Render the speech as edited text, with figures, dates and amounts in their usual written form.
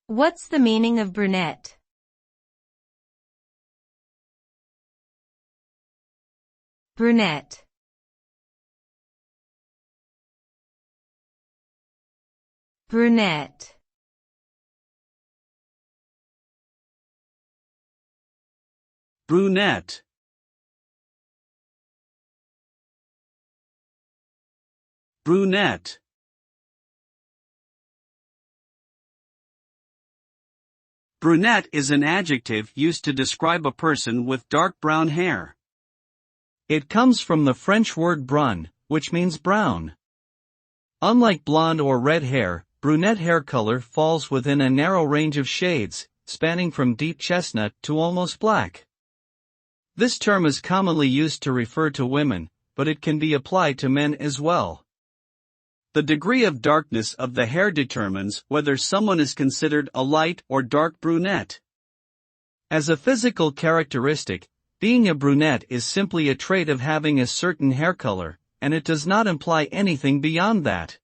What's the meaning of brunette? Brunette. Brunette. Brunette. Brunette. Brunette is an adjective used to describe a person with dark brown hair. It comes from the French word brun, which means brown. Unlike blonde or red hair, brunette hair color falls within a narrow range of shades, spanning from deep chestnut to almost black. This term is commonly used to refer to women, but it can be applied to men as well. The degree of darkness of the hair determines whether someone is considered a light or dark brunette. As a physical characteristic, being a brunette is simply a trait of having a certain hair color, and it does not imply anything beyond that.